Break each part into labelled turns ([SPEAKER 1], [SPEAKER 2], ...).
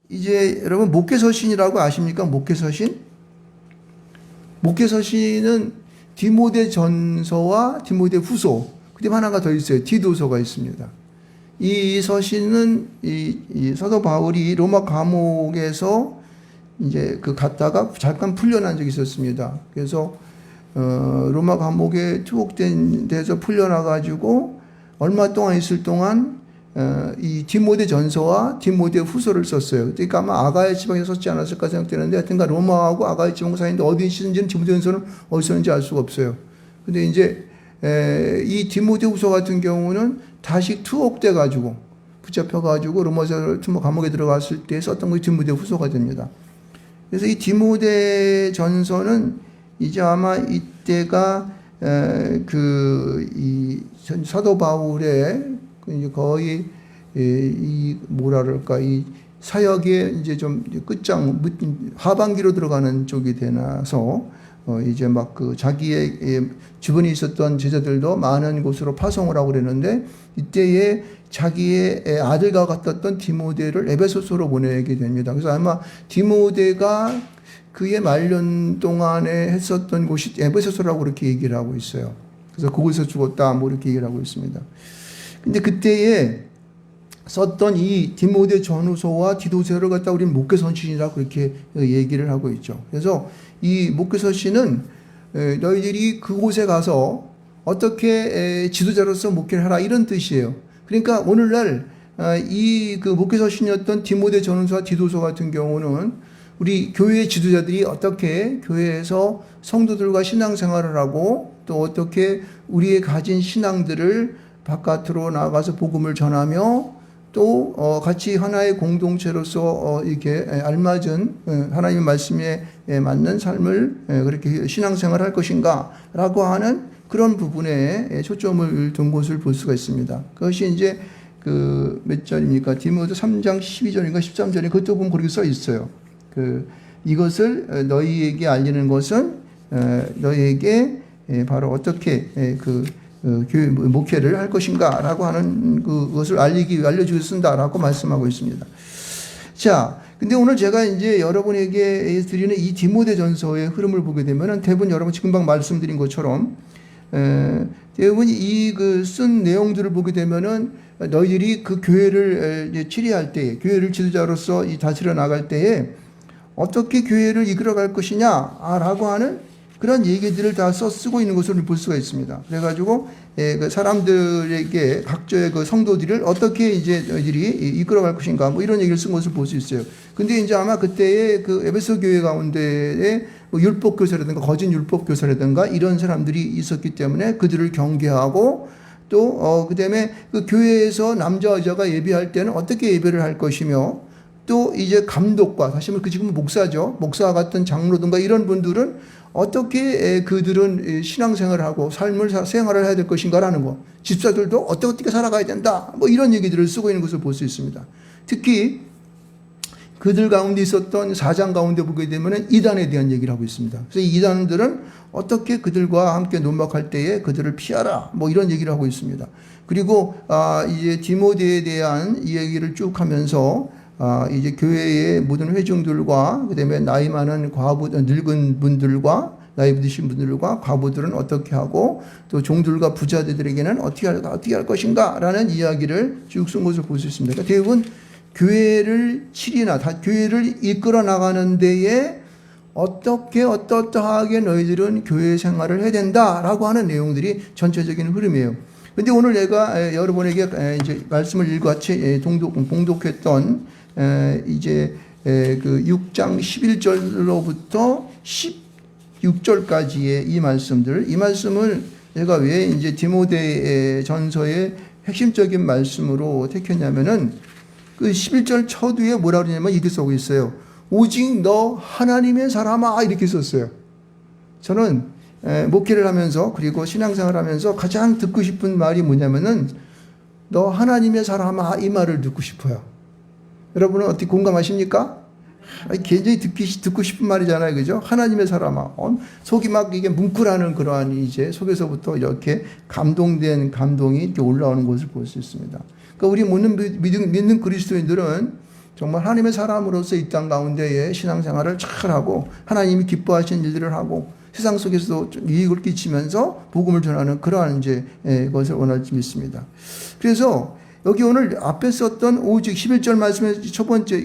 [SPEAKER 1] 이제 여러분 목회서신이라고 아십니까? 목회서신? 목회서신은 디모데 전서와 디모데 후서, 그다음 하나가 더 있어요. 디도서가 있습니다. 이 서신은 이 사도 바울이 로마 감옥에서 이제 갔다가 잠깐 풀려난 적이 있었습니다. 그래서 로마 감옥에 투옥된 데서 풀려나가지고 얼마 동안 있을 동안 이 디모데 전서와 디모데 후서를 썼어요. 그러니까 아마 아가야 지방에 썼지 않았을까 생각되는데, 하여튼가 로마하고 아가야 지방 사이인데 어디에 쓰는지는 디모데 전서는 어디서 썼는지 알 수가 없어요. 근데 이제 이 디모데 후서 같은 경우는 다시 투옥돼 가지고 붙잡혀 가지고 로마서 감옥에 들어갔을 때 썼던 것이 디모데 후서가 됩니다. 그래서 이 디모데 전서는 이제 아마 이때가 이 사도 바울의 이제 거의 이 뭐라 그럴까, 이 사역의 이제 좀 끝장 하반기로 들어가는 쪽이 되나서 이제 막 자기의 주변에 있었던 제자들도 많은 곳으로 파송을 하고 그랬는데, 이때에 자기의 아들과 같았던 디모데를 에베소서로 보내게 됩니다. 그래서 아마 디모데가 그의 말년 동안에 했었던 곳이 에베소서라고 그렇게 얘기를 하고 있어요. 그래서 거기서 죽었다 뭐 이렇게 얘기를 하고 있습니다. 근데 그때에 썼던 이 디모데 전후서와 디도서를 갖다 우리는 목회서신이라고 그렇게 얘기를 하고 있죠. 그래서 이 목회서신은 너희들이 그곳에 가서 어떻게 지도자로서 목회를 하라, 이런 뜻이에요. 그러니까 오늘날 이 목회서신이었던 디모데 전후서와 디도서 같은 경우는 우리 교회 지도자들이 어떻게 교회에서 성도들과 신앙생활을 하고, 또 어떻게 우리의 가진 신앙들을 바깥으로 나가서 복음을 전하며, 또 같이 하나의 공동체로서 이렇게 알맞은 하나님의 말씀에 맞는 삶을 그렇게 신앙생활을 할 것인가라고 하는 그런 부분에 초점을 둔 것을 볼 수가 있습니다. 그것이 이제 몇 절입니까? 디모데 3장 12절인가 13절에 그것도 보면 그렇게 써 있어요. 이것을 너희에게 알리는 것은 너희에게 바로 어떻게 교회 목회를 할 것인가라고 하는 그것을 알려주기 쓴다라고 말씀하고 있습니다. 자, 근데 오늘 제가 이제 여러분에게 드리는 이 디모데 전서의 흐름을 보게 되면은 대부분 여러분 지금 방 말씀드린 것처럼 대부분 쓴 내용들을 보게 되면은 너희들이 그 교회를 이제 치리할 때, 교회를 지도자로서 다스려 나갈 때에 어떻게 교회를 이끌어갈 것이냐라고 하는 그런 얘기들을 다 쓰고 있는 것을 볼 수가 있습니다. 그래가지고 그 사람들에게 각자의 그 성도들을 어떻게 이제 너희들이 이끌어갈 것인가, 뭐 이런 얘기를 쓴 것을 볼 수 있어요. 근데 이제 아마 그때의 에베소 교회 가운데에 율법 교사라든가 거짓 율법 교사라든가 이런 사람들이 있었기 때문에 그들을 경계하고, 또 그다음에 그 교회에서 남자 여자가 예배할 때는 어떻게 예배를 할 것이며, 또 이제 감독과, 다시 말해 지금 목사죠, 목사 같은 장로든가 이런 분들은 어떻게 그들은 신앙생활을 하고 생활을 해야 될 것인가라는 거, 집사들도 어떻게 살아가야 된다, 뭐 이런 얘기들을 쓰고 있는 것을 볼 수 있습니다. 특히 그들 가운데 있었던 4장 가운데 보게 되면 이단에 대한 얘기를 하고 있습니다. 그래서 이단들은 어떻게 그들과 함께 논박할 때에 그들을 피하라, 뭐 이런 얘기를 하고 있습니다. 그리고 이제 디모데에 대한 이 얘기를 쭉 하면서 이제 교회의 모든 회중들과, 그 다음에 나이 많은 늙은 분들과, 나이 드신 분들과 과부들은 어떻게 하고, 또 종들과 부자들에게는 어떻게 할 것인가 라는 이야기를 쭉 쓴 것을 볼 수 있습니다. 그러니까 대부분 교회를 교회를 이끌어 나가는 데에 어떠하게 너희들은 교회 생활을 해야 된다라고 하는 내용들이 전체적인 흐름이에요. 근데 오늘 내가 여러분에게 이제 말씀을 일같이 봉독했던 이제 6장 11절로부터 16절까지의 이 말씀을 제가 왜 이제 디모데 전서의 핵심적인 말씀으로 택했냐면은 그 11절 첫 위에 뭐라 그러냐면 이렇게 쓰고 있어요. 오직 너 하나님의 사람아, 이렇게 썼어요. 저는 목회를 하면서, 그리고 신앙생활을 하면서 가장 듣고 싶은 말이 뭐냐면은 너 하나님의 사람아, 이 말을 듣고 싶어요. 여러분은 어떻게 공감하십니까? 굉장히 듣고 싶은 말이잖아요. 그죠? 하나님의 사람아. 속이 막 이게 뭉클하는 그러한 이제 속에서부터 이렇게 감동된 감동이 이렇게 올라오는 것을 볼 수 있습니다. 그러니까 우리 믿는 그리스도인들은 정말 하나님의 사람으로서 이 땅 가운데에 신앙생활을 잘하고 하나님이 기뻐하시는 일들을 하고 세상 속에서도 이익을 끼치면서 복음을 전하는 그러한 이제 것을 원할지 믿습니다. 그래서 여기 오늘 앞에 썼던 오직 11절 말씀의 첫 번째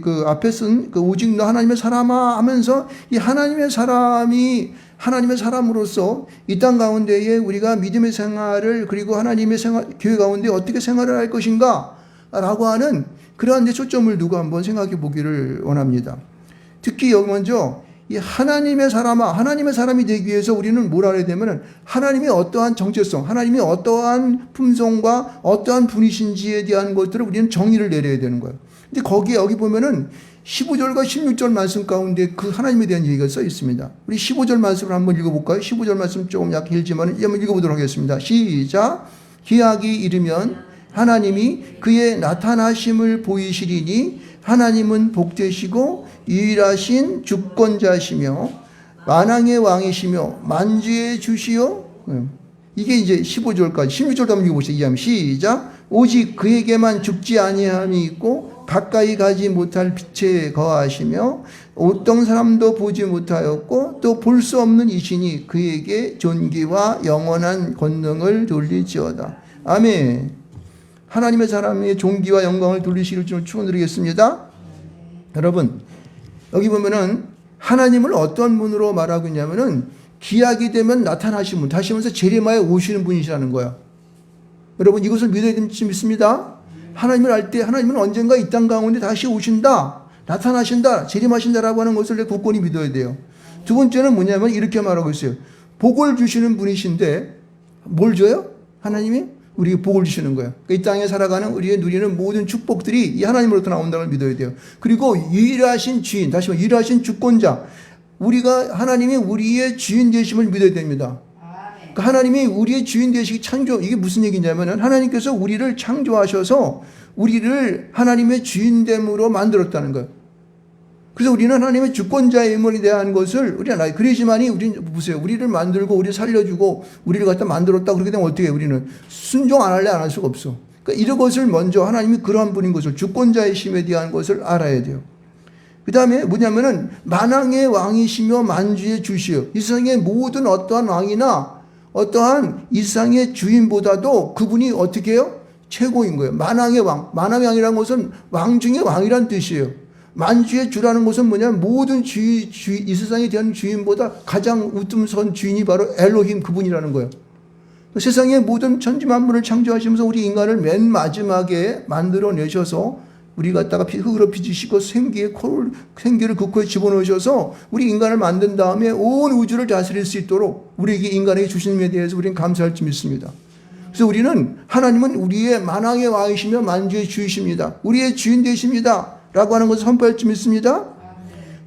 [SPEAKER 1] 그 앞에 쓴 그 오직 너 하나님의 사람아 하면서 이 하나님의 사람이 하나님의 사람으로서 이 땅 가운데에 우리가 믿음의 생활을 그리고 하나님의 교회 가운데 어떻게 생활을 할 것인가 라고 하는 그러한 데 초점을 두고 한번 생각해 보기를 원합니다. 특히 여기 먼저 이 하나님의 사람아, 하나님의 사람이 되기 위해서 우리는 뭘 알아야 되면은 하나님의 어떠한 정체성, 하나님의 어떠한 품성과 어떠한 분이신지에 대한 것들을 우리는 정의를 내려야 되는 거예요. 근데 거기에 여기 보면은 15절과 16절 말씀 가운데 그 하나님에 대한 얘기가 써 있습니다. 우리 15절 말씀을 한번 읽어볼까요? 15절 말씀 조금 약간 길지만 한번 읽어보도록 하겠습니다. 시작. 기약이 이르면 하나님이 그의 나타나심을 보이시리니 하나님은 복되시고 유일하신 주권자시며 만왕의 왕이시며 만주의 주시요. 이게 이제 15절까지 16절도 한번 읽어보시죠. 이해하면 시작. 오직 그에게만 죽지 아니함이 있고 가까이 가지 못할 빛에 거하시며 어떤 사람도 보지 못하였고 또 볼 수 없는 이시니 그에게 존귀와 영원한 권능을 돌릴지어다. 아멘. 하나님의 사람의 존귀와 영광을 돌리시기를 좀 축원드리겠습니다. 여러분 여기 보면은 하나님을 어떤 분으로 말하고 있냐면은 기약이 되면 나타나신 분, 다시 말해서 제레미야에 오시는 분이시라는 거야. 여러분 이것을 믿어야 될지 믿습니다. 하나님을 알 때 하나님은 언젠가 이 땅 가운데 다시 오신다, 나타나신다, 재림하신다라고 하는 것을 내가 굳건히 믿어야 돼요. 두 번째는 뭐냐면 이렇게 말하고 있어요. 복을 주시는 분이신데 뭘 줘요? 하나님이 우리에게 복을 주시는 거예요. 그러니까 이 땅에 살아가는 우리의 누리는 모든 축복들이 이 하나님으로부터 나온다는 걸 믿어야 돼요. 그리고 유일하신 주인, 다시 말해 유일하신 주권자, 우리가 하나님이 우리의 주인 되심을 믿어야 됩니다. 그러니까 하나님이 우리의 주인 되시기 창조, 이게 무슨 얘기냐면은 하나님께서 우리를 창조하셔서 우리를 하나님의 주인됨으로 만들었다는 거예요. 그래서 우리는 하나님의 주권자임에 대한 것을 우리는 알아요. 그러지만이 우리는 보세요. 우리를 만들고 우리를 살려주고 우리를 갖다 만들었다 그렇게 되면 어떻게 해요? 우리는 순종 안 할래 안 할 수가 없어. 그러니까 이런 것을 먼저 하나님이 그러한 분인 것을 주권자이심에 대한 것을 알아야 돼요. 그 다음에 뭐냐면은 만왕의 왕이시며 만주의 주시요. 이 세상의 모든 어떠한 왕이나 어떠한 이 세상의 주인보다도 그분이 어떻게 해요? 최고인 거예요. 만왕의 왕. 만왕의 왕이라는 것은 왕 중에 왕이란 뜻이에요. 만주의 주라는 것은 뭐냐면 모든 이 세상에 대한 주인보다 가장 우등선 주인이 바로 엘로힘 그분이라는 거예요. 세상의 모든 천지만물을 창조하시면서 우리 인간을 맨 마지막에 만들어내셔서 우리 갖다가 흙으로 빚으시고 생기를 그 코에 집어넣으셔서 우리 인간을 만든 다음에 온 우주를 다스릴 수 있도록 우리에게 인간에게 주신 힘에 대해서 우리는 감사할지 믿습니다. 그래서 우리는 하나님은 우리의 만왕의 왕이시며 만주의 주이십니다. 우리의 주인 되십니다. 라고 하는 것을 선포할지 믿습니다.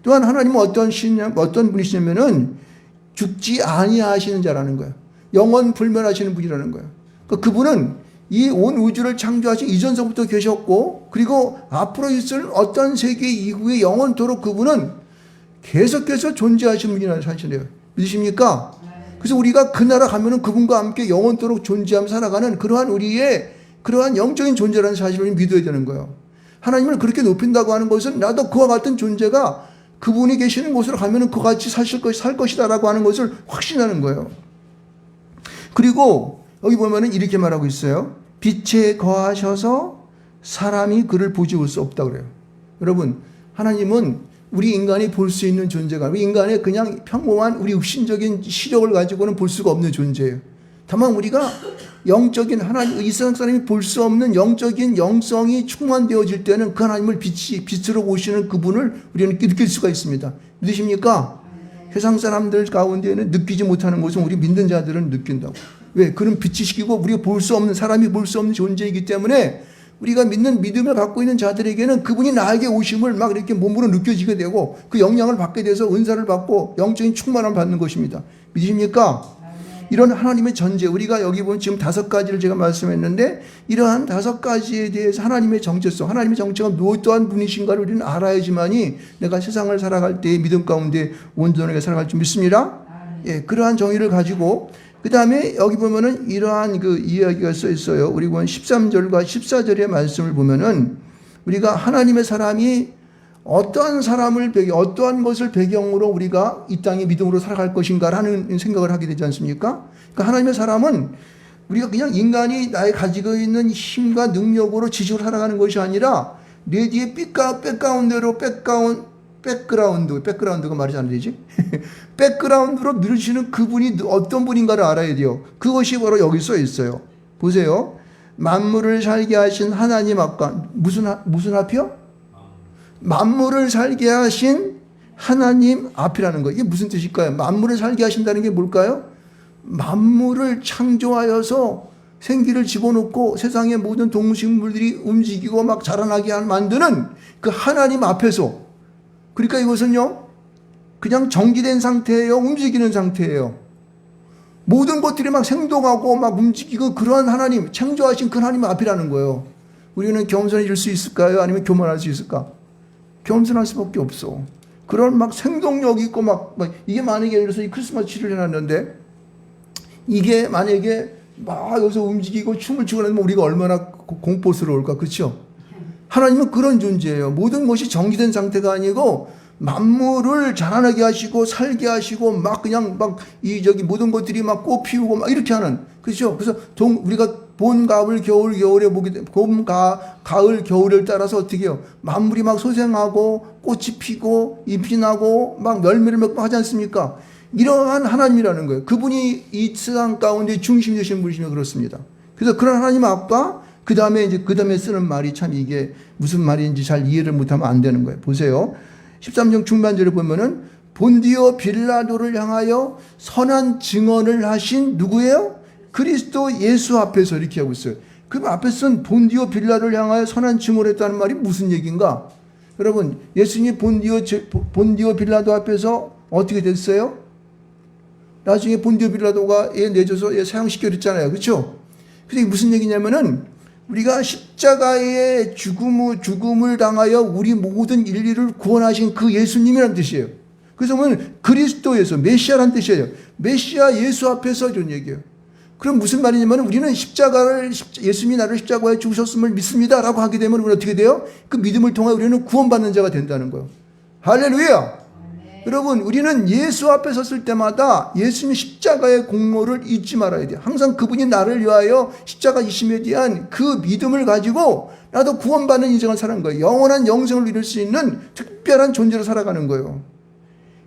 [SPEAKER 1] 또한 하나님은 어떤 분이시냐면은 죽지 아니하시는 자라는 거예요. 영원 불멸하시는 분이라는 거예요. 그분은 이 온 우주를 창조하신 이전서부터 계셨고 그리고 앞으로 있을 어떤 세계 이후에 영원토록 그분은 계속해서 존재하시는 분이라는 사실이에요. 믿으십니까? 그래서 우리가 그 나라 가면은 그분과 함께 영원토록 존재하며 살아가는 그러한 우리의 그러한 영적인 존재라는 사실을 믿어야 되는 거예요. 하나님을 그렇게 높인다고 하는 것은 나도 그와 같은 존재가 그분이 계시는 곳으로 가면은 그와 같이 살 것이다라고 하는 것을 확신하는 거예요. 그리고 여기 보면은 이렇게 말하고 있어요. 빛에 거하셔서 사람이 그를 보지 볼 수 없다 그래요. 여러분, 하나님은 우리 인간이 볼 수 있는 존재가 우리 인간의 그냥 평범한 우리 육신적인 시력을 가지고는 볼 수가 없는 존재예요. 다만 우리가 영적인 하나님, 이 세상 사람이 볼 수 없는 영적인 영성이 충만되어질 때는 그 하나님을 빛으로 보시는 그분을 우리는 느낄 수가 있습니다. 믿으십니까? 세상 사람들 가운데는 느끼지 못하는 것은 우리 믿는 자들은 느낀다고. 왜? 그는 빛이시고 우리가 볼 수 없는 사람이 볼 수 없는 존재이기 때문에 우리가 믿는 믿음을 갖고 있는 자들에게는 그분이 나에게 오심을 막 이렇게 몸으로 느껴지게 되고 그 영향을 받게 돼서 은사를 받고 영적인 충만함을 받는 것입니다. 믿으십니까? 이런 하나님의 전제, 우리가 여기 보면 지금 5가지를 제가 말씀했는데 이러한 5가지에 대해서 하나님의 정체성, 하나님의 정체가 어떠한 분이신가를 우리는 알아야지만이 내가 세상을 살아갈 때 믿음 가운데 온전하게 살아갈 줄 믿습니다. 예, 그러한 정의를 가지고 그 다음에 여기 보면은 이러한 그 이야기가 써 있어요. 우리 보면 13절과 14절의 말씀을 보면은 우리가 하나님의 사람이 어떠한 사람을 어떠한 것을 배경으로 우리가 이 땅에 믿음으로 살아갈 것인가라는 생각을 하게 되지 않습니까? 그러니까 하나님의 사람은 우리가 그냥 인간이 나의 가지고 있는 힘과 능력으로 지식으로 살아가는 것이 아니라 내 뒤에 백그라운드가 말이 잘 안 되지? 백그라운드로 밀어주시는 그분이 어떤 분인가를 알아야 돼요. 그것이 바로 여기 써 있어요. 보세요. 만물을 살게 하신 하나님 앞과 무슨 앞이요? 만물을 살게 하신 하나님 앞이라는 거. 이게 무슨 뜻일까요? 만물을 살게 하신다는 게 뭘까요? 만물을 창조하여서 생기를 집어넣고 세상의 모든 동식물들이 움직이고 막 자라나게 만드는 그 하나님 앞에서, 그러니까 이것은요 그냥 정지된 상태예요, 움직이는 상태예요. 모든 것들이 막 생동하고 막 움직이고 그러한 하나님, 창조하신 그 하나님 앞이라는 거예요. 우리는 겸손해질 수 있을까요? 아니면 교만할 수 있을까? 겸손할 수밖에 없어. 그런 막 생동력 있고 막 이게 만약에 예를 들어서 이 크리스마스 트리를 해놨는데 이게 만약에 막 여기서 움직이고 춤을 추고 나면 우리가 얼마나 공포스러울까, 그렇죠? 하나님은 그런 존재예요. 모든 것이 정지된 상태가 아니고 만물을 자라나게 하시고 살게 하시고 막 그냥 막 모든 것들이 막 꽃 피우고 막 이렇게 하는, 그렇죠? 그래서 우리가 봄, 가을, 겨울에 보게 돼. 가을, 겨울을 따라서 어떻게 해요? 만물이 막 소생하고 꽃이 피고 잎이 나고 막 열매를 맺고 하지 않습니까? 이러한 하나님이라는 거예요. 그분이 이 세상 가운데 중심 되시는 분이시면 그렇습니다. 그래서 그런 하나님 앞과 그 다음에 쓰는 말이 참 이게 무슨 말인지 잘 이해를 못하면 안 되는 거예요. 보세요. 13장 중반절에 보면은 본디오 빌라도를 향하여 선한 증언을 하신 누구예요? 그리스도 예수 앞에서, 이렇게 하고 있어요. 그 앞에 쓴 본디오 빌라도를 향하여 선한 증언을 했다는 말이 무슨 얘기인가? 여러분, 예수님이 본디오 빌라도 앞에서 어떻게 됐어요? 나중에 본디오 빌라도가 얘 내줘서 얘 사형시켜 줬잖아요. 그렇죠? 그래서 이게 무슨 얘기냐면은 우리가 십자가의 죽음을 당하여 우리 모든 인류를 구원하신 그 예수님이라는 뜻이에요. 그래서 보면 그리스도에서 메시아라는 뜻이에요. 메시아 예수 앞에서 이런 얘기예요. 그럼 무슨 말이냐면 우리는 예수님이 나를 십자가에 죽으셨음을 믿습니다라고 하게 되면 우리는 어떻게 돼요? 그 믿음을 통해 우리는 구원받는 자가 된다는 거예요. 할렐루야! 여러분, 우리는 예수 앞에 섰을 때마다 예수님 십자가의 공로를 잊지 말아야 돼요. 항상 그분이 나를 위하여 십자가 지심에 대한 그 믿음을 가지고 나도 구원받는 인생을 사는 거예요. 영원한 영생을 이룰 수 있는 특별한 존재로 살아가는 거예요.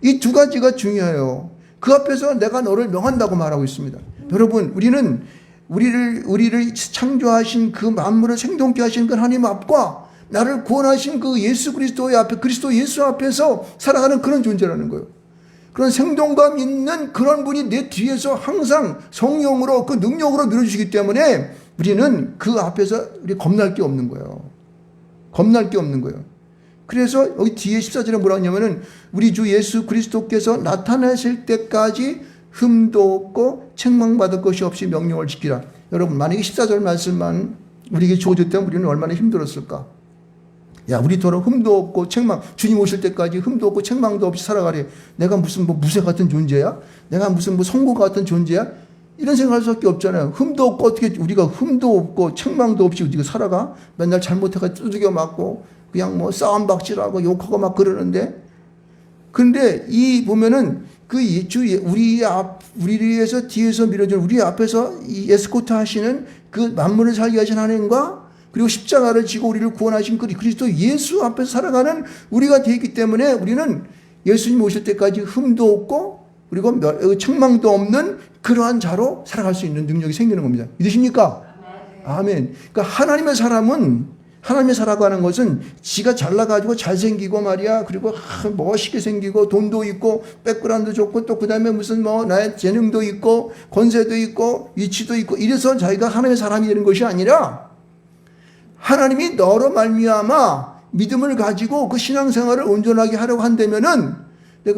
[SPEAKER 1] 이 두 가지가 중요해요. 그 앞에서 내가 너를 명한다고 말하고 있습니다. 여러분, 우리는 우리를 창조하신 그 만물을 생동케 하신 그 하나님 앞과 나를 구원하신 그 예수 그리스도의 앞에, 그리스도 예수 앞에서 살아가는 그런 존재라는 거예요. 그런 생동감 있는 그런 분이 내 뒤에서 항상 성령으로 그 능력으로 밀어주시기 때문에 우리는 그 앞에서 우리 겁날 게 없는 거예요. 겁날 게 없는 거예요. 그래서 여기 뒤에 14절에 뭐라고 하냐면은 우리 주 예수 그리스도께서 나타나실 때까지 흠도 없고 책망받을 것이 없이 명령을 지키라. 여러분, 만약에 14절 말씀만 우리에게 주어졌다면 우리는 얼마나 힘들었을까? 야, 우리처럼 흠도 없고 주님 오실 때까지 흠도 없고 책망도 없이 살아가래. 내가 무슨 무쇠 같은 존재야? 내가 무슨 송곳 같은 존재야? 이런 생각할 수밖에 없잖아요. 흠도 없고 어떻게 우리가 흠도 없고 책망도 없이 우리가 살아가? 맨날 잘못해가 두들겨 맞고 그냥 싸움박질하고 욕하고 막 그러는데, 근데 보면은 우리를 위해서 뒤에서 밀어주는 우리 앞에서 이 에스코트 하시는 그 만물을 살게 하신 하나님과 그리고 십자가를 지고 우리를 구원하신 그리스도 예수 앞에서 살아가는 우리가 되기 때문에 우리는 예수님 오실 때까지 흠도 없고 그리고 책망도 없는 그러한 자로 살아갈 수 있는 능력이 생기는 겁니다. 믿으십니까? 아멘. 그러니까 하나님의 살아가는 것은 지가 잘나가지고 잘생기고 말이야. 그리고 멋있게 생기고 돈도 있고 백그라운드 좋고 또 그 다음에 무슨 나의 재능도 있고 권세도 있고 위치도 있고 이래서 자기가 하나님의 사람이 되는 것이 아니라 하나님이 너로 말미암아 믿음을 가지고 그 신앙생활을 온전하게 하려고 한다면은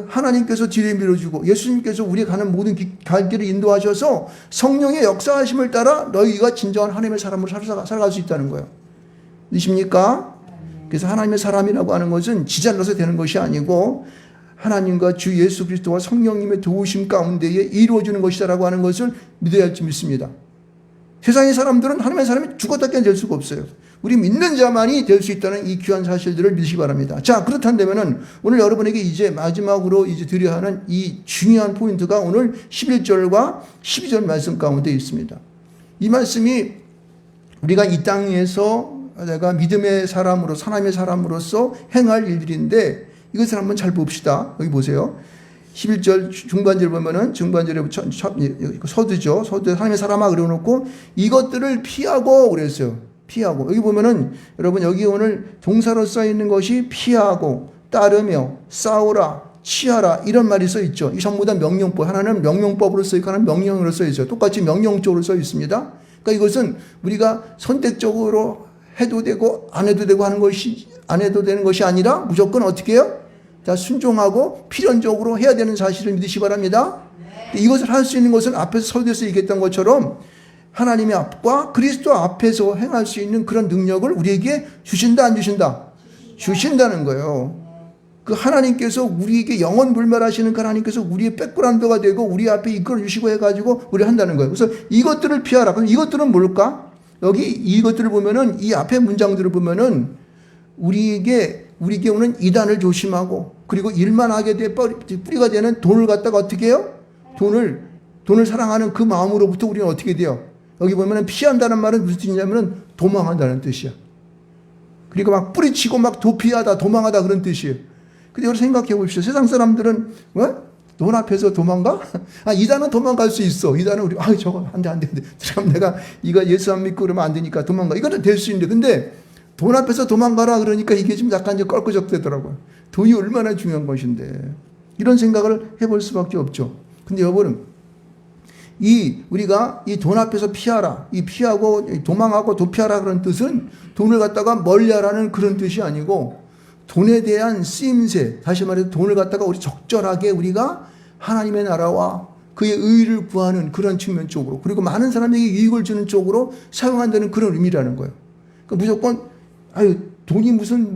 [SPEAKER 1] 하나님께서 뒤를 밀어주고 예수님께서 우리가 가는 모든 갈 길을 인도하셔서 성령의 역사하심을 따라 너희가 진정한 하나님의 사람으로 살아갈 수 있다는 거예요. 믿으십니까? 그래서 하나님의 사람이라고 하는 것은 지잘나서 되는 것이 아니고 하나님과 주 예수 그리스도와 성령님의 도우심 가운데에 이루어지는 것이다라고 하는 것을 믿어야 할지 믿습니다. 세상의 사람들은 하나님의 사람이 죽었다 깨어날 수가 없어요. 우리 믿는 자만이 될 수 있다는 이 귀한 사실들을 믿으시기 바랍니다. 자, 그렇다면은 오늘 여러분에게 이제 마지막으로 이제 드려야 하는 이 중요한 포인트가 오늘 11절과 12절 말씀 가운데 있습니다. 이 말씀이 우리가 이 땅에서 내가 믿음의 사람으로서 하나님의 사람으로서 행할 일들인데 이것을 한번 잘 봅시다. 여기 보세요. 11절 중반절 보면은 중반절에 서두죠. 서두 하나님의 사람아 그려놓고 이것들을 피하고 그랬어요. 피하고. 여기 보면은 여러분 여기 오늘 동사로 써 있는 것이 피하고 따르며 싸우라 취하라 이런 말이 써 있죠. 이 전부 다 명령법. 하나는 명령법으로 써 있고 하나는 명령으로 써 있죠. 똑같이 명령적으로 써 있습니다. 그러니까 이것은 우리가 선택적으로 해도 되고 안 해도 되고 하는 것이 안 해도 되는 것이 아니라 무조건 어떻게 해요? 다 순종하고 필연적으로 해야 되는 사실을 믿으시기 바랍니다. 네. 이것을 할 수 있는 것은 앞에서 서두에서 얘기했던 것처럼 하나님의 앞과 그리스도 앞에서 행할 수 있는 그런 능력을 우리에게 주신다 안 주신다? 주신다는 거예요. 그 하나님께서 우리에게 영원 불멸하시는 그 하나님께서 우리의 백그라운드가 되고 우리 앞에 이끌어 주시고 해가지고 우리 한다는 거예요. 그래서 이것들을 피하라. 그럼 이것들은 뭘까? 여기 이것들을 보면은 이 앞에 문장들을 보면은 우리에게 오는 이단을 조심하고 그리고 일만 하게 돼 뿌리가 되는 돈을 갖다가 어떻게 해요? 돈을 사랑하는 그 마음으로부터 우리는 어떻게 돼요? 여기 보면은 피한다는 말은 무슨 뜻이냐면은 도망한다는 뜻이야. 그리고 막 뿌리치고 막 도피하다 도망하다 그런 뜻이에요. 근데 여러분 생각해 보십시오. 세상 사람들은 왜? 돈 앞에서 도망가? 이단은 도망갈 수 있어. 이단은 우리 저거 안 돼. 그럼 내가 이거 예수 안 믿고 그러면 안 되니까 도망가. 이거는 될 수 있는데 근데 돈 앞에서 도망가라 그러니까 이게 좀 약간 좀 껄끄적 되더라고요. 돈이 얼마나 중요한 것인데 이런 생각을 해볼 수밖에 없죠. 근데 여러분 우리가 이 돈 앞에서 피하라, 이 피하고 도망하고 도피하라 그런 뜻은 돈을 갖다가 멀리하라는 그런 뜻이 아니고 돈에 대한 쓰임새, 다시 말해서 돈을 갖다가 우리 적절하게 우리가 하나님의 나라와 그의 의를 구하는 그런 측면 쪽으로 그리고 많은 사람에게 이익을 주는 쪽으로 사용한다는 그런 의미라는 거예요. 그러니까 무조건 돈이 무슨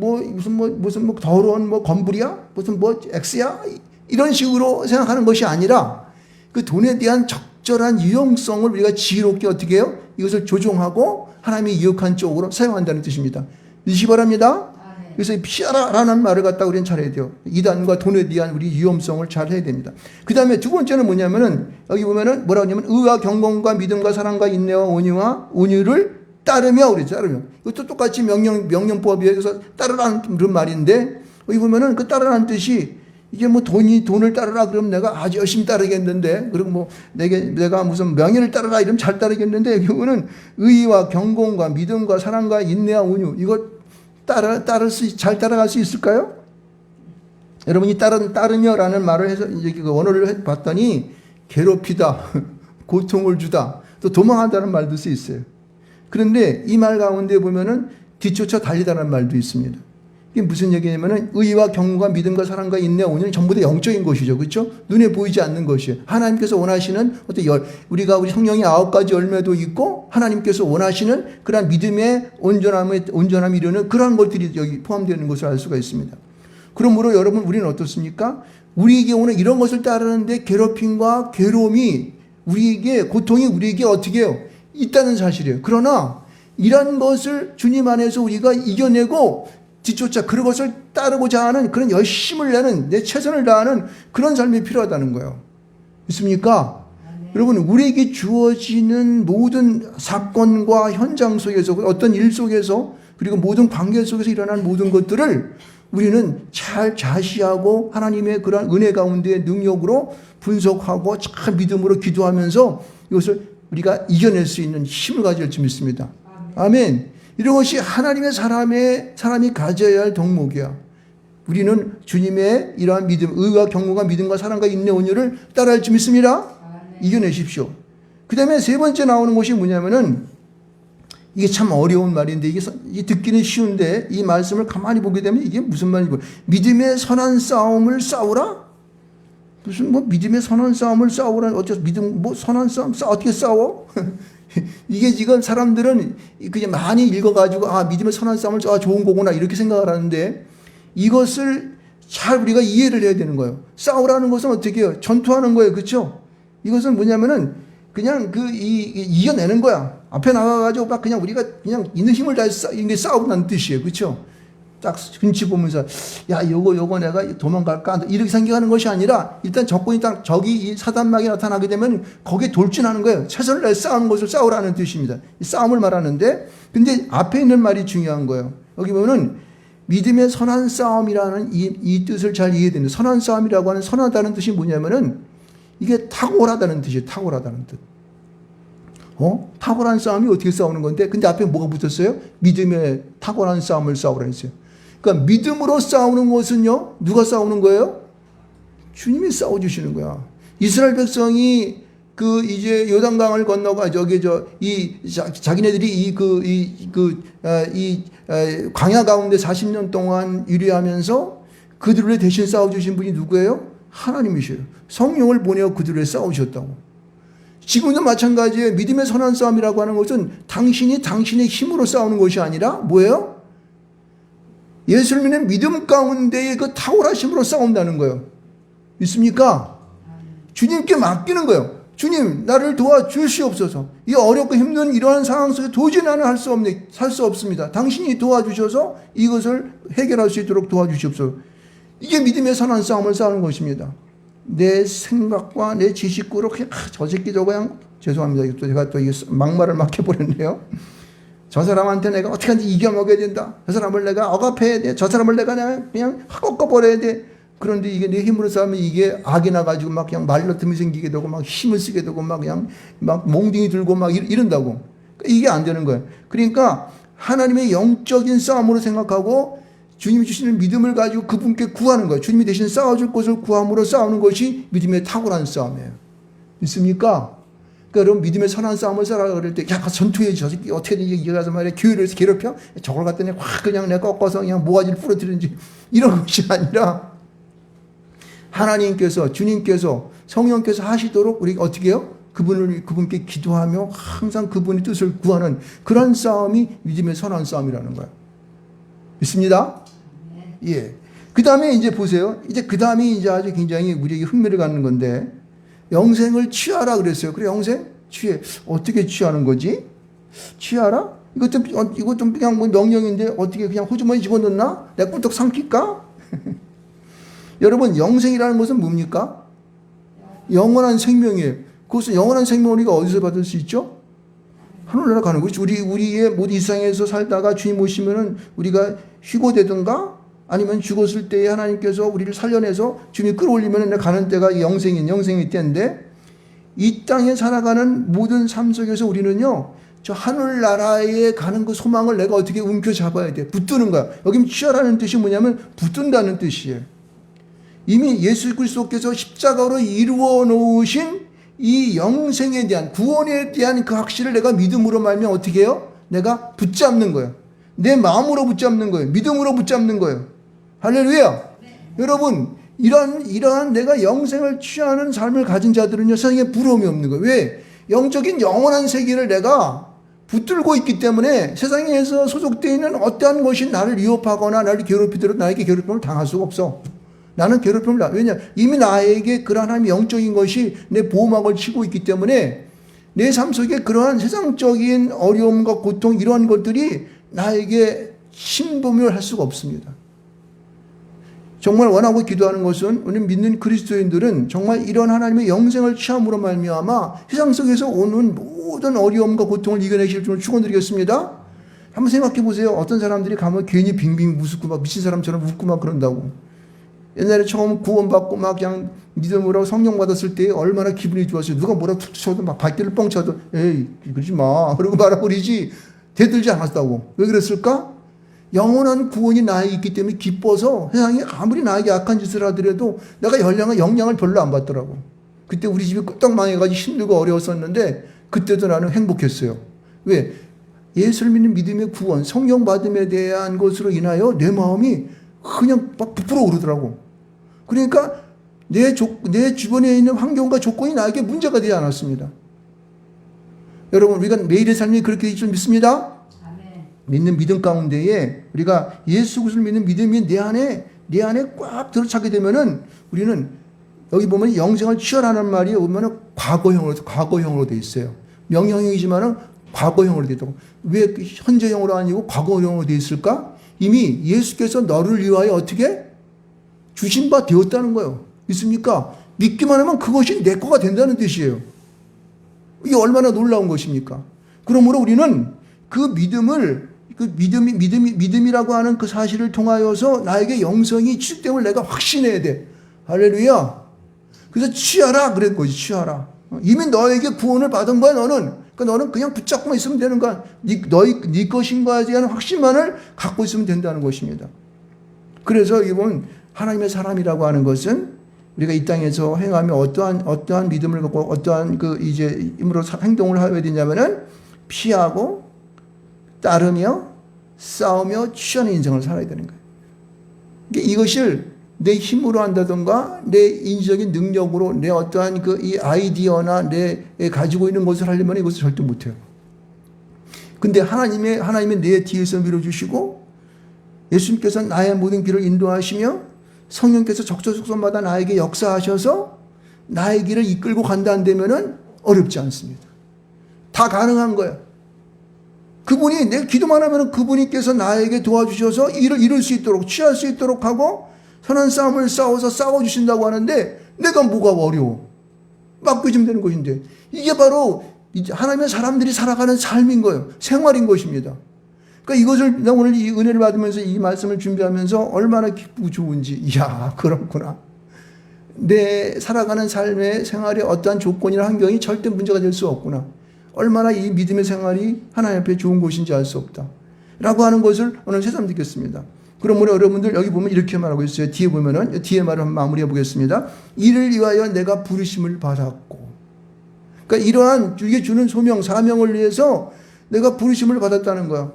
[SPEAKER 1] 더러운 건불이야? 무슨 X야? 이런 식으로 생각하는 것이 아니라 그 돈에 대한 적절한 유용성을 우리가 지혜롭게 어떻게 해요? 이것을 조종하고 하나님이 유익한 쪽으로 사용한다는 뜻입니다. 믿으시기 바랍니다. 그래서 피하라라는 말을 갖다 우리는 잘해야 돼요. 이단과 돈에 대한 우리 위험성을 잘 해야 됩니다. 그 다음에 두 번째는 뭐냐면은 여기 보면은 뭐라고 하냐면 의와 경건과 믿음과 사랑과 인내와 온유를 따르며 그러죠. 따르며. 이것도 똑같이 명령법에 의해서 따르라는 그런 말인데 여기 보면은 그 따르라는 뜻이 이게 돈을 따르라 그러면 내가 아주 열심히 따르겠는데 그리고 내가 무슨 명예를 따르라 이러면 잘 따르겠는데 여기 보면은 의와 경건과 믿음과 사랑과 인내와 온유 이거 잘 따라갈 수 있을까요? 여러분이 따르며라는 말을 해서 이제 그 원어를 봤더니 괴롭히다, 고통을 주다, 또 도망한다는 말도 쓸 수 있어요. 그런데 이 말 가운데 보면은 뒤쫓아 달리다는 말도 있습니다. 이게 무슨 얘기냐면은 의와 경건과 믿음과 사랑과 인내와 온유는 전부 다 영적인 것이죠. 그렇죠? 눈에 보이지 않는 것이에요. 하나님께서 원하시는 우리 성령의 9가지 열매도 있고 하나님께서 원하시는 그러한 믿음의 온전함이 이루는 그러한 것들이 여기 포함되어 있는 것을 알 수가 있습니다. 그러므로 여러분 우리는 어떻습니까? 우리에게 오는 이런 것을 따르는데 괴롭힘과 괴로움이 고통이 우리에게 어떻게 해요? 있다는 사실이에요. 그러나 이런 것을 주님 안에서 우리가 이겨내고 뒤쫓아 그것을 따르고자 하는 그런 열심을 내는 내 최선을 다하는 그런 삶이 필요하다는 거예요. 있습니까? 여러분 우리에게 주어지는 모든 사건과 현장 속에서 어떤 일 속에서 그리고 모든 관계 속에서 일어나는 모든 것들을 우리는 잘 자시하고 하나님의 그런 은혜 가운데의 능력으로 분석하고 잘 믿음으로 기도하면서 이것을 우리가 이겨낼 수 있는 힘을 가질 줄 믿습니다. 아멘. 이런 것이 하나님의 사람이 가져야 할 덕목이야. 우리는 주님의 이러한 믿음, 의와 경건과 믿음과 사랑과 인내 온유를 따라할 줄 믿습니다. 이겨내십시오. 그 다음에 세 번째 나오는 것이 뭐냐면은 이게 참 어려운 말인데 이게 듣기는 쉬운데 이 말씀을 가만히 보게 되면 이게 무슨 말인지 믿음의 선한 싸움을 싸우라? 무슨 믿음의 선한 싸움을 싸우라? 어째서 선한 싸움 어떻게 싸워? 이게 지금 사람들은 그냥 많이 읽어가지고 믿음의 선한 싸움을 좋은 거구나 이렇게 생각을 하는데 이것을 잘 우리가 이해를 해야 되는 거예요. 싸우라는 것은 어떻게 해요? 전투하는 거예요. 그렇죠? 이것은 뭐냐면은 그냥 이겨내는 거야. 앞에 나가가지고 막 그냥 우리가 그냥 있는 힘을 다해 싸우는 뜻이에요. 그렇죠? 딱 눈치 보면서 야 요거 내가 도망갈까 이렇게 생각하는 것이 아니라 일단 적군이 딱 적이 이 사단막이 나타나게 되면 거기에 돌진하는 거예요. 최선을 다해 싸우는 것을 싸우라는 뜻입니다. 이 싸움을 말하는데 근데 앞에 있는 말이 중요한 거예요. 여기 보면은 믿음의 선한 싸움이라는 이 뜻을 잘 이해되는데 선한 싸움이라고 하는 선하다는 뜻이 뭐냐면은 이게 탁월하다는 뜻이에요. 탁월하다는 뜻. 탁월한 싸움이 어떻게 싸우는 건데 근데 앞에 뭐가 붙었어요? 믿음의 탁월한 싸움을 싸우라 했어요. 그러니까 믿음으로 싸우는 것은요. 누가 싸우는 거예요? 주님이 싸워주시는 거야. 이스라엘 백성이 그 이제 요단강을 건너가 자기네들이 광야 가운데 40년 동안 유리하면서 그들을 대신 싸워주신 분이 누구예요? 하나님이셔요. 성령을 보내어 그들을 싸우셨다고. 지금도 마찬가지예요. 믿음의 선한 싸움이라고 하는 것은 당신이 당신의 힘으로 싸우는 것이 아니라 뭐예요? 예수를 믿는 믿음 가운데의 그 탁월하심으로 싸운다는 거예요. 믿습니까? 주님께 맡기는 거예요. 주님, 나를 도와주시옵소서. 이 어렵고 힘든 이러한 상황 속에 도저히 나는 살 수 없습니다. 당신이 도와주셔서 이것을 해결할 수 있도록 도와주시옵소서. 이게 믿음의 선한 싸움을 싸우는 것입니다. 내 생각과 내 지식으로 그냥 저 새끼 저거 그냥 죄송합니다. 제가 또 이게 막말을 막 해버렸네요. 저 사람한테 내가 어떻게든지 이겨먹어야 된다. 저 사람을 내가 억압해야 돼. 저 사람을 내가 그냥 꺾어버려야 돼. 그런데 이게 내 힘으로 싸우면 이게 악이 나가지고 막 그냥 말러틈이 생기게 되고 막 힘을 쓰게 되고 막 그냥 막 몽둥이 들고 막 이런다고. 이게 안 되는 거예요. 그러니까 하나님의 영적인 싸움으로 생각하고 주님이 주시는 믿음을 가지고 그분께 구하는 거예요. 주님이 대신 싸워줄 것을 구함으로 싸우는 것이 믿음의 탁월한 싸움이에요. 믿습니까? 그러니까 여러분 믿음의 선한 싸움을 싸라 그럴 때 야 전투해 저 새끼 어떻게든 이겨가서 말이야 교회를 괴롭혀 저걸 갖다 확 그냥 내가 꺾어서 그냥 모가지를 부러뜨리는지 이런 것이 아니라 하나님께서 주님께서 성령께서 하시도록 우리가 어떻게 해요? 그분께 기도하며 항상 그분의 뜻을 구하는 그런 싸움이 믿음의 선한 싸움이라는 거예요. 믿습니다? 예. 그 다음에 이제 보세요. 이제 그 다음에 이제 아주 굉장히 우리에게 흥미를 갖는 건데 영생을 취하라 그랬어요. 그래 영생? 취해. 어떻게 취하는 거지? 취하라? 이것도 그냥 뭐 명령인데 어떻게 그냥 호주머니 집어넣나? 내가 꿀떡 삼킬까? 여러분 영생이라는 것은 뭡니까? 영원한 생명이에요. 그것은 영원한 생명을 우리가 어디서 받을 수 있죠? 하늘나라 가는 거지. 우리의 모든 일상에서 살다가 주님 오시면은 우리가 휴고되든가 아니면 죽었을 때에 하나님께서 우리를 살려내서 주님이 끌어올리면은 가는 때가 영생의 때인데 이 땅에 살아가는 모든 삶 속에서 우리는요 저 하늘나라에 가는 그 소망을 내가 어떻게 움켜잡아야 돼. 붙드는 거야. 여기 취하라는 뜻이 뭐냐면 붙든다는 뜻이에요. 이미 예수 그리스도께서 십자가로 이루어 놓으신 이 영생에 대한 구원에 대한 그 확신을 내가 믿음으로 말면 어떻게 해요? 내가 붙잡는 거예요. 내 마음으로 붙잡는 거예요. 믿음으로 붙잡는 거예요. 할렐루야. 네. 여러분 이러한 내가 영생을 취하는 삶을 가진 자들은요 세상에 부러움이 없는 거예요. 왜? 영적인 영원한 세계를 내가 붙들고 있기 때문에 세상에서 소속되어 있는 어떠한 것이 나를 위협하거나 나를 괴롭히도록 나에게 괴롭힘을 당할 수가 없어. 나는 괴롭힘을 왜냐? 이미 나에게 그러한 하나님의 영적인 것이 내 보호막을 치고 있기 때문에 내 삶 속에 그러한 세상적인 어려움과 고통 이러한 것들이 나에게 침범을 할 수가 없습니다. 정말 원하고 기도하는 것은 우리 믿는 그리스도인들은 정말 이런 하나님의 영생을 취함으로 말미암아 세상 속에서 오는 모든 어려움과 고통을 이겨내실 줄을 축원드리겠습니다. 한번 생각해 보세요. 어떤 사람들이 가면 괜히 빙빙 웃고 막 미친 사람처럼 웃고 막 그런다고. 옛날에 처음 구원받고 막 그냥 믿음으로 성령 받았을 때 얼마나 기분이 좋았어요. 누가 뭐라 툭 쳐도 막 발길을 뻥 쳐도 에이 그러지 마 그러고 말아버리지 대들지 않았다고. 왜 그랬을까? 영원한 구원이 나에 있기 때문에 기뻐서 세상에 아무리 나에게 악한 짓을 하더라도 내가 영향을 별로 안 받더라고. 그때 우리 집이 끄떡 망해가지고 힘들고 어려웠었는데 그때도 나는 행복했어요. 왜? 예수를 믿는 믿음의 구원 성령 받음에 대한 것으로 인하여 내 마음이 그냥 막 부풀어 오르더라고. 그러니까 내 주변에 있는 환경과 조건이 나에게 문제가 되지 않았습니다. 여러분 우리가 매일의 삶이 그렇게 좀 믿습니다. 아멘. 믿는 믿음 가운데에 우리가 예수 그리스도를 믿는 믿음이 내 안에 꽉 들어차게 되면은 우리는 여기 보면 영생을 취하라는 말이 오면은 과거형으로 돼 있어요. 명령형이지만은 과거형으로 되어 있다고. 왜 현재형으로 아니고 과거형으로 되어 있을까? 이미 예수께서 너를 위하여 어떻게 주신 바 되었다는 거예요. 믿습니까? 믿기만 하면 그것이 내 거가 된다는 뜻이에요. 이게 얼마나 놀라운 것입니까? 그러므로 우리는 그 믿음이라고 하는 그 사실을 통하여서 나에게 영성이 취득됨을 내가 확신해야 돼. 할렐루야. 그래서 취하라 그랬 거지. 취하라. 이미 너에게 구원을 받은 거야. 그러니까 너는 그냥 붙잡고만 있으면 되는 거야. 네 것인 거에 대한 확신만을 갖고 있으면 된다는 것입니다. 그래서 이번 하나님의 사람이라고 하는 것은 우리가 이 땅에서 행하며 어떠한 믿음을 갖고 어떠한 이제 힘으로 행동을 하게 되냐면은 피하고 따르며 싸우며 취하는 인생을 살아야 되는 거예요. 이것을 내 힘으로 한다던가 내 인지적인 능력으로 내 어떠한 이 아이디어나 내 가지고 있는 것을 하려면 이것을 절대 못해요. 근데 하나님의 내 뒤에서 밀어주시고 예수님께서 나의 모든 길을 인도하시며 성령께서 적소적소마다 나에게 역사하셔서 나의 길을 이끌고 간다 한다면은 어렵지 않습니다. 다 가능한 거예요. 그분이 내 기도만 하면 그분께서 나에게 도와주셔서 일을 이룰 수 있도록 취할 수 있도록 하고 선한 싸움을 싸워서 싸워주신다고 하는데 내가 뭐가 어려워. 맡겨주면 되는 것인데 이게 바로 하나님의 사람들이 살아가는 삶인 거예요. 생활인 것입니다. 그러니까 이것을 나 오늘 이 은혜를 받으면서 이 말씀을 준비하면서 얼마나 기쁘고 좋은지 이야 그렇구나. 내 살아가는 삶의 생활에 어떠한 조건이나 환경이 절대 문제가 될 수 없구나. 얼마나 이 믿음의 생활이 하나님 앞에 좋은 것인지 알 수 없다. 라고 하는 것을 오늘 새삼 느꼈습니다. 그러므로 여러분들 여기 보면 이렇게 말하고 있어요. 뒤에 보면은 뒤에 말을 한번 마무리해 보겠습니다. 이를 위하여 내가 부르심을 받았고. 그러니까 이러한 이게 주는 소명 사명을 위해서 내가 부르심을 받았다는 거야.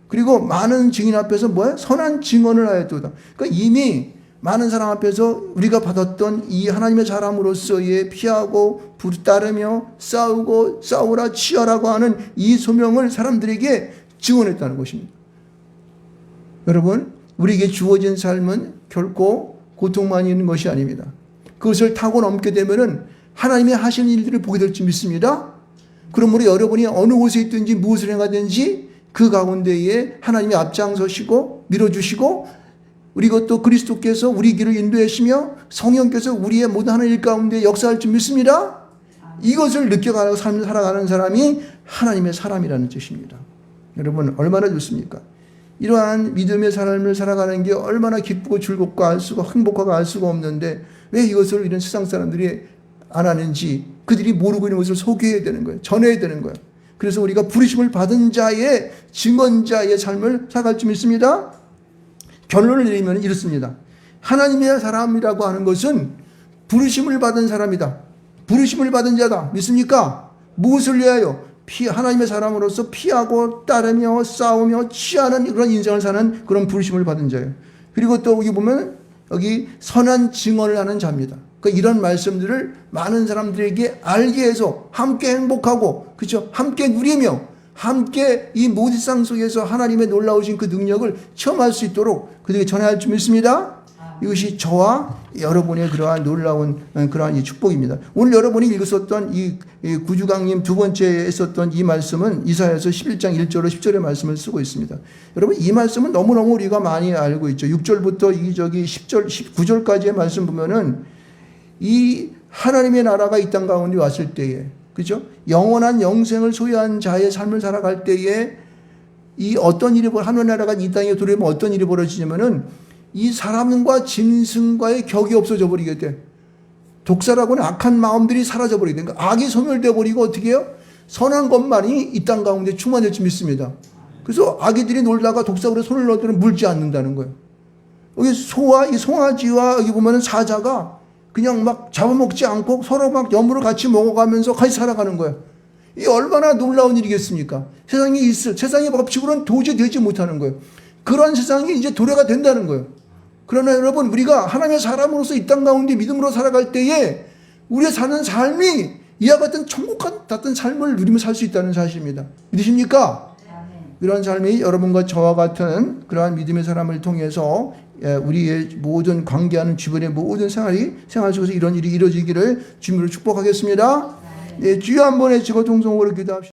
[SPEAKER 1] 그리고 많은 증인 앞에서 뭐야? 선한 증언을 하였도다. 그러니까 이미 많은 사람 앞에서 우리가 받았던 이 하나님의 사람으로서의 피하고 따르며 싸우고 싸우라 치하라고 하는 이 소명을 사람들에게 증언했다는 것입니다. 여러분 우리에게 주어진 삶은 결코 고통만 있는 것이 아닙니다. 그것을 타고 넘게 되면은 하나님의 하시는 일들을 보게 될 줄 믿습니다. 그러므로 여러분이 어느 곳에 있든지 무엇을 행하든지 그 가운데에 하나님이 앞장서시고 밀어주시고 그리고 또 그리스도께서 우리 길을 인도하시며 성령께서 우리의 모든 하나님 일 가운데 역사할 줄 믿습니다. 이것을 느껴가고 삶을 살아가는 사람이 하나님의 사람이라는 뜻입니다. 여러분 얼마나 좋습니까? 이러한 믿음의 삶을 살아가는 게 얼마나 기쁘고 즐겁고 행복하고 알 수가 없는데 왜 이것을 이런 세상 사람들이 안 하는지 그들이 모르고 있는 것을 소개해야 되는 거예요. 전해야 되는 거예요. 그래서 우리가 부르심을 받은 자의 증언자의 삶을 살아갈 줄 믿습니다. 결론을 내리면 이렇습니다. 하나님의 사람이라고 하는 것은 부르심을 받은 사람이다. 부르심을 받은 자다. 믿습니까? 무엇을 위하여? 하나님의 사람으로서 피하고 따르며 싸우며 취하는 그런 인생을 사는 그런 부르심을 받은 자예요. 그리고 또 여기 보면 여기 선한 증언을 하는 자입니다. 그러니까 이런 말씀들을 많은 사람들에게 알게 해서 함께 행복하고 그렇죠? 함께 누리며 함께 이 모든 세상 속에서 하나님의 놀라우신 그 능력을 체험할 수 있도록 그들에게 전해야 할 줄 믿습니다. 이것이 저와 여러분의 그러한 놀라운 그러한 이 축복입니다. 오늘 여러분이 읽었었던 이 구주강림 두 번째에 있었던 이 말씀은 이사야서 11장 1절로 10절의 말씀을 쓰고 있습니다. 여러분 이 말씀은 너무너무 우리가 많이 알고 있죠. 6절부터 10절, 9절까지의 말씀 보면은 이 하나님의 나라가 이 땅 가운데 왔을 때에 그죠? 영원한 영생을 소유한 자의 삶을 살아갈 때에 이 어떤 일이 하나님의 나라가 이 땅에 들어오면 어떤 일이 벌어지냐면은 이 사람과 짐승과의 격이 없어져 버리게 돼. 독사라고는 악한 마음들이 사라져 버리게 돼. 그러니까 악이 소멸되어 버리고 어떻게 해요? 선한 것만이 이 땅 가운데 충만될 줄 믿습니다. 그래서 아기들이 놀다가 독사로 손을 넣어도 물지 않는다는 거예요. 여기 이 송아지와 여기 보면은 사자가 그냥 막 잡아먹지 않고 서로 막 염으로 같이 먹어가면서 같이 살아가는 거예요. 이 얼마나 놀라운 일이겠습니까? 세상의 법칙으로는 도저히 되지 못하는 거예요. 그런 세상이 이제 도래가 된다는 거예요. 그러나 여러분 우리가 하나님의 사람으로서 이 땅 가운데 믿음으로 살아갈 때에 우리가 사는 삶이 이와 같은 천국 같은 삶을 누리며 살 수 있다는 사실입니다. 믿으십니까? 이런 삶이 여러분과 저와 같은 그러한 믿음의 사람을 통해서 우리의 모든 관계하는 주변의 모든 생활 속에서 이런 일이 이루어지기를 주님으로 축복하겠습니다. 주여 한 번에 지고 통성으로 기도합시다.